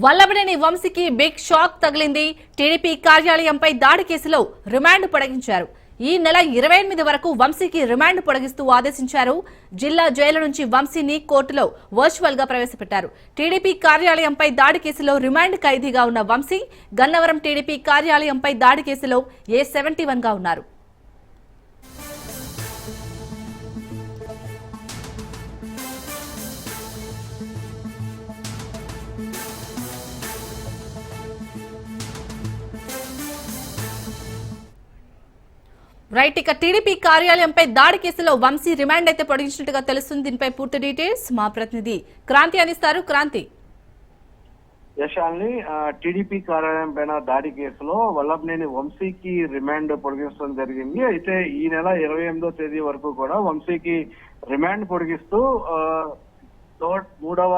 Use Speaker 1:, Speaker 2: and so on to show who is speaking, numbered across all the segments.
Speaker 1: వల్లభనేని వంశీకి big shock తగిలింది. TDP కార్యాలయంపై దాడి కేసులో రిమాండ్ పొడిగించారు. ఈ నెల 28 వరకు వంశీకి రిమాండ్ పొడిగిస్తూ ఆదేశించారు. జిల్లా జైలు నుంచి వంశీని కోర్టులో వర్చువల్ గా ప్రవేశపెట్టారు. టీడీపీ కార్యాలయంపై దాడి కేసులో రిమాండ్ ఖైదీగా ఉన్న వంశీ గన్నవరం టీడీపీ కార్యాలయంపై దాడి కేసులో A71 గా ఉన్నారు. రైట్, ఇక టీడీపీ కార్యాలయంపై దాడి కేసులో వంశీ రిమాండ్ అయితే పొడిగించినట్టుగా తెలుస్తుంది. దీనిపై పూర్తి డీటెయిల్స్ మా ప్రతినిధి క్రాంతి అందిస్తారు. క్రాంతి.
Speaker 2: యశాల్ని టీడీపీ కార్యాలయం పైన దాడి కేసులో వల్లభనేని వంశీకి రిమాండ్ పొడిగించడం జరిగింది. అయితే ఈ నెల 28వ తేదీ వరకు కూడా వంశీకి రిమాండ్ పొడిగిస్తూ 3వ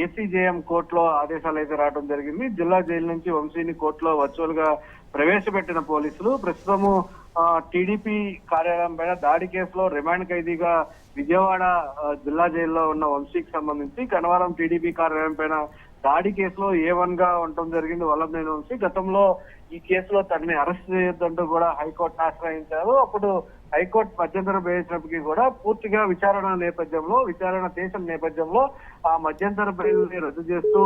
Speaker 2: ఏసీజేఎం కోర్టులో ఆదేశాలు అయితే రావడం జరిగింది. జిల్లా జైలు నుంచి వంశీని కోర్టులో వర్చువల్ గా ప్రవేశపెట్టిన పోలీసులు ప్రస్తుతము టీడీపీ కార్యాలయం పైన దాడి కేసులో రిమాండ్ ఖైదీగా విజయవాడ జిల్లా జైల్లో ఉన్న వంశీకి సంబంధించి గన్నవరం టీడీపీ కార్యాలయం పైన దాడి కేసులో A1 గా ఉండటం జరిగింది. వల్లభనేని వంశీ గతంలో ఈ కేసులో తనని అరెస్ట్ చేయొద్దంటూ కూడా హైకోర్టును ఆశ్రయించారు. అప్పుడు హైకోర్టు మధ్యంతరం వేసినప్పటికీ కూడా పూర్తిగా విచారణ చేసిన నేపథ్యంలో ఆ మధ్యంతర బెయిల్ని రద్దు చేస్తూ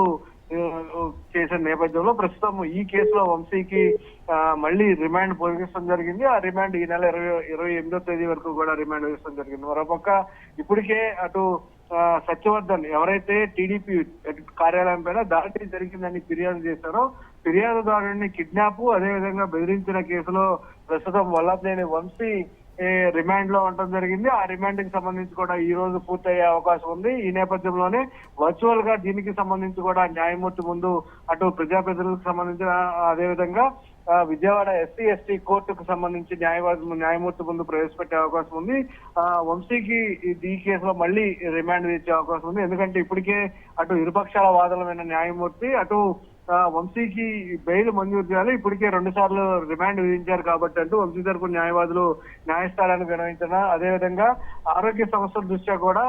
Speaker 2: చేసిన నేపథ్యంలో ప్రస్తుతం ఈ కేసులో వంశీకి మళ్ళీ రిమాండ్ పొడిగించడం జరిగింది. ఆ రిమాండ్ ఈ నెల 28వ తేదీ వరకు కూడా రిమాండ్ వేయడం జరిగింది. మరోపక్క ఇప్పటికే అటు సత్యవర్ధన్ ఎవరైతే టీడీపీ కార్యాలయం పైన దాడి జరిగిందని ఫిర్యాదు చేశారో ఫిర్యాదుదారుడిని కిడ్నాప్ అదేవిధంగా బెదిరించిన కేసులో ప్రస్తుతం వల్లభనేని వంశీ రిమాండ్ లో ఉండటం జరిగింది. ఆ రిమాండ్ కి సంబంధించి కూడా ఈ రోజు పూర్తయ్యే అవకాశం ఉంది. ఈ నేపథ్యంలోనే వర్చువల్ గా దీనికి సంబంధించి కూడా న్యాయమూర్తి ముందు అటు ప్రజాప్రతినిధులకు సంబంధించిన అదేవిధంగా విజయవాడ SC/ST కోర్టుకు సంబంధించి న్యాయమూర్తి ముందు ప్రవేశపెట్టే అవకాశం ఉంది. వంశీకి ఈ కేసులో మళ్ళీ రిమాండ్ ఇచ్చే అవకాశం ఉంది. ఎందుకంటే ఇప్పటికే అటు ఇరుపక్షాల వాదనమైన న్యాయమూర్తి అటు వంశీకి బెయిల్ మంజూరు చేయాలి. ఇప్పటికే 2 సార్లు రిమాండ్ విధించారు కాబట్టి అంటూ వంశీ తరపు న్యాయవాదులు న్యాయస్థానానికి వినవించిన అదేవిధంగా ఆరోగ్య సమస్యల దృష్ట్యా కూడా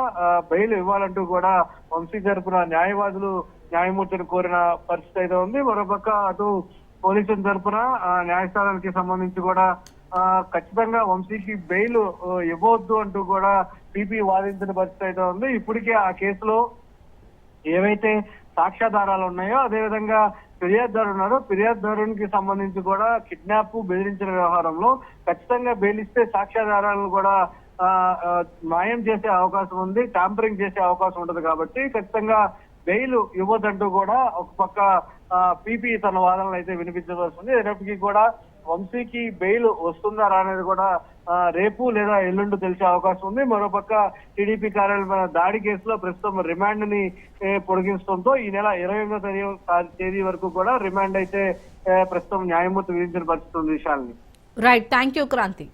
Speaker 2: బెయిల్ ఇవ్వాలంటూ కూడా వంశీ తరపున న్యాయమూర్తిని కోరిన పరిస్థితి అయితే ఉంది. మరోపక్క అటు పోలీసుల తరపున న్యాయస్థానానికి సంబంధించి కూడా ఖచ్చితంగా వంశీకి బెయిల్ ఇవ్వవద్దు అంటూ కూడా PP వాదించిన పరిస్థితి అయితే ఉంది. ఇప్పటికే ఆ కేసులో ఏవైతే సాక్ష్యాధారాలు ఉన్నాయో అదేవిధంగా ఫిర్యాదుదారు ఉన్నారో ఫిర్యాదుదారునికి సంబంధించి కూడా కిడ్నాప్ బెదిరించిన వ్యవహారంలో ఖచ్చితంగా బెయిల్ ఇస్తే సాక్ష్యాధారాలను కూడా మాయం చేసే అవకాశం ఉంది, టాంపరింగ్ చేసే అవకాశం ఉండదు. కాబట్టి ఖచ్చితంగా బెయిల్ ఇవ్వదంటూ కూడా ఒక పక్క PP తన వాదనలు అయితే వినిపించవలసింది. అయినప్పటికీ కూడా వంశీకి బెయిల్ వస్తుందా అనేది కూడా రేపు లేదా ఎల్లుండి తెలిసే అవకాశం ఉంది. మరోపక్క టీడీపీ కార్యాలయం దాడి కేసులో ప్రస్తుతం రిమాండ్ ని పొడిగించడంతో ఈ నెల 28వ తేదీ వరకు కూడా రిమాండ్ అయితే ప్రస్తుతం న్యాయమూర్తి విధించిన పరిస్థితి ఉంది. విషయాల్ని
Speaker 1: రైట్, థ్యాంక్ యూ క్రాంతి.